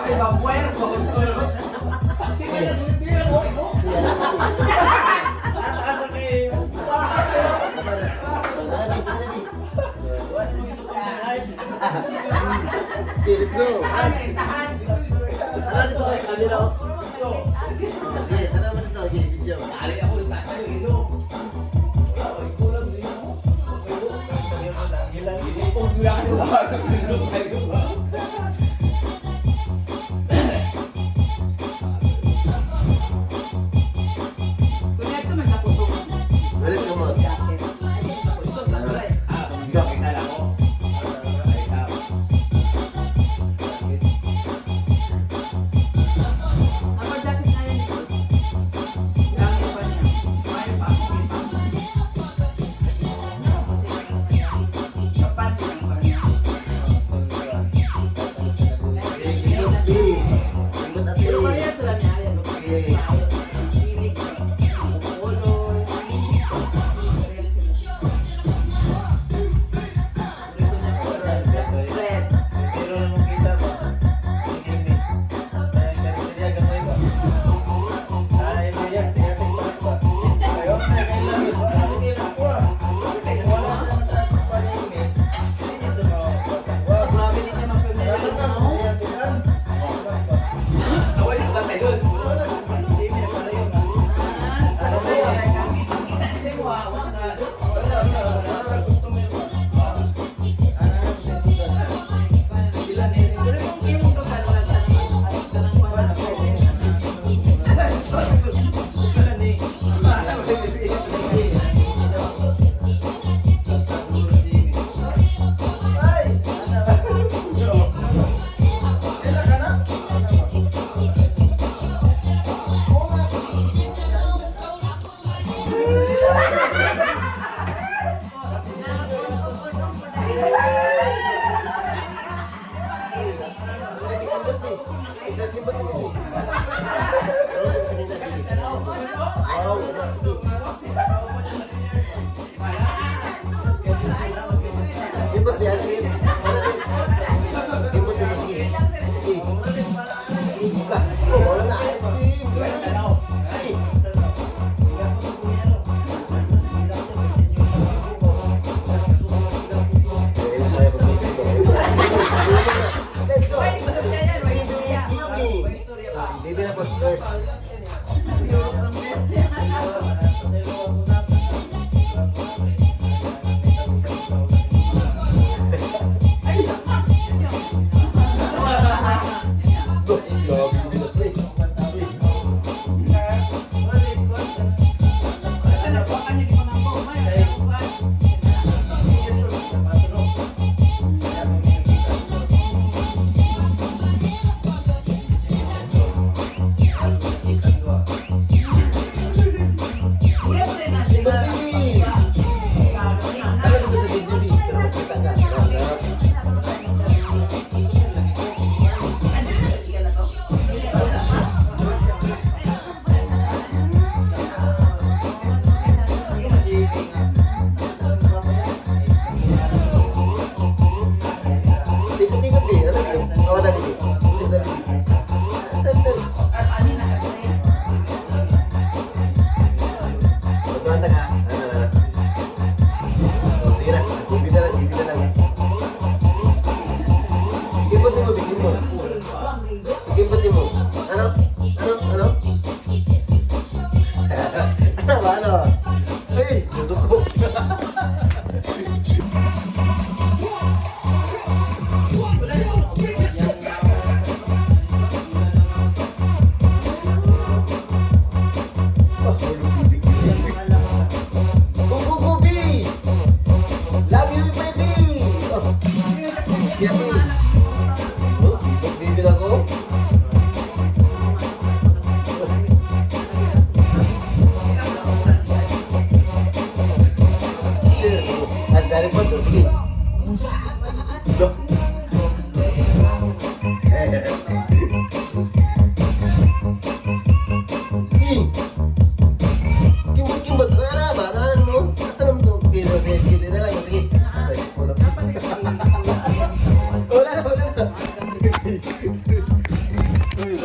Okay, let's go. Tara dito sa camera. Okay, tara mo dito. Okay, video. Dali ako, taas tayo, ilo. Wala, ay kulang din ako. Ilang ito, ilang ito. Balik ka mo.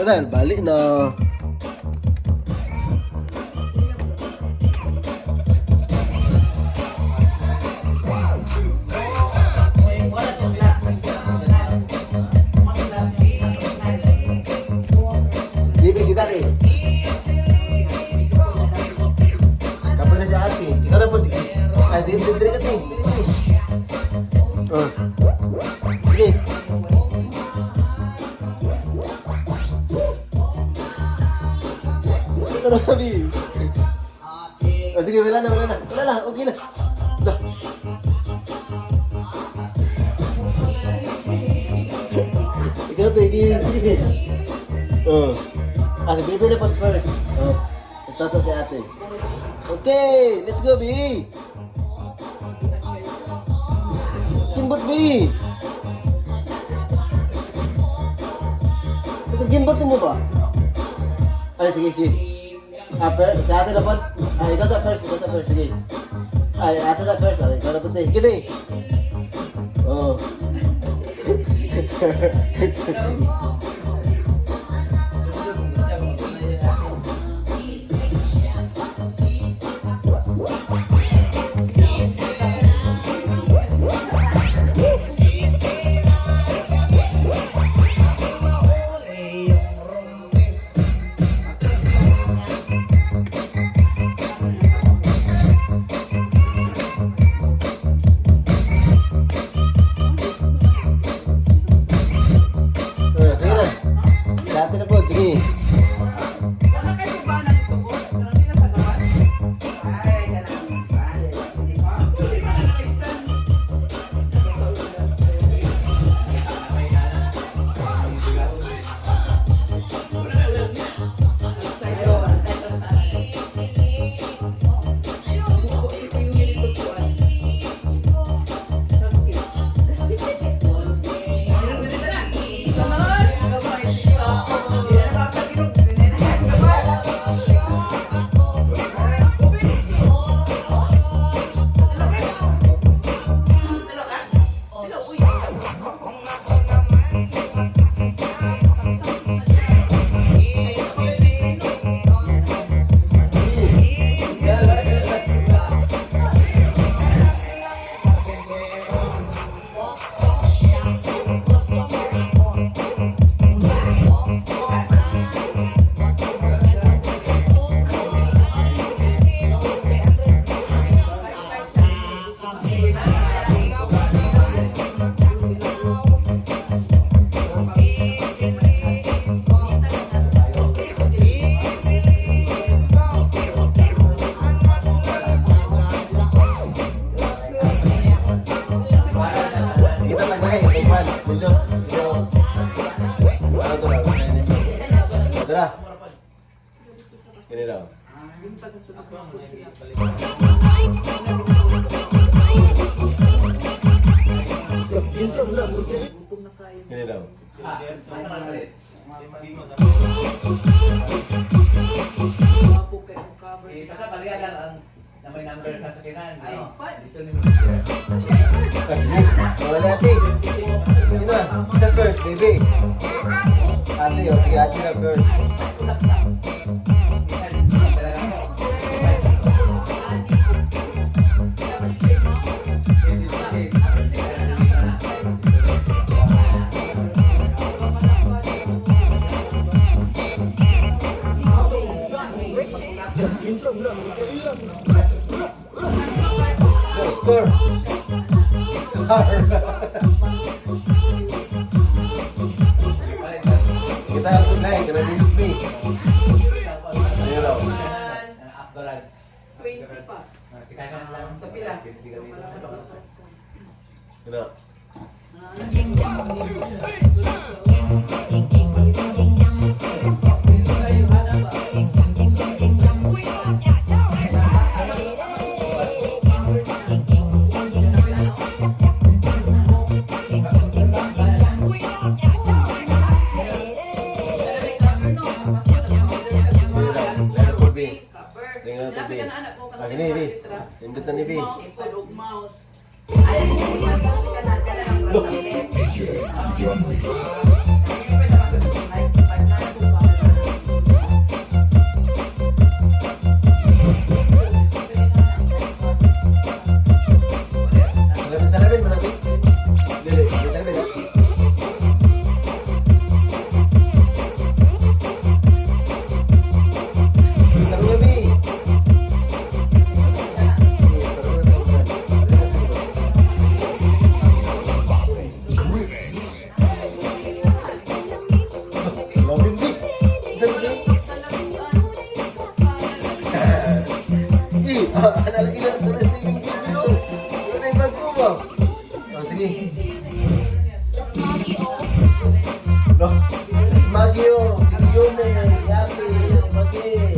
Dahil balik na. Bibi si Tari. Kapag na si ate. Ikaw na po. Ay, dito ka ti. Sige. Ito na kami. Sige, wala na. Wala na, okay na. Dah. Ikaw to, sige. Si Bibi na pag first. Basta si ate. Okay, let's go, B. Gimbot, B. Gimbot mo ba? Ay, sige. Si ate dapat. Ay, ikaw sa first. Sige. Ay, ate sa first. Ay, ikaw dapat eh. Sige. Oh. Ini daw. Ini daw. Basta palihan ang na may number sa sakinan. Wala natin. Ini ba? Sa first, baby. Ate, o. Sige, ate na first. Score. Kita harus naik karena di sini. Ayo dong. 20 pa. Tapi lah. Kena. Ini Bi, indutan ni Bi. Mouse. Ay, mas Analagi lang, tulis na yung video. Ano na yung bag mo ba? Oh, sige. No? Magyo, si Yume, si Ate, si Bagay.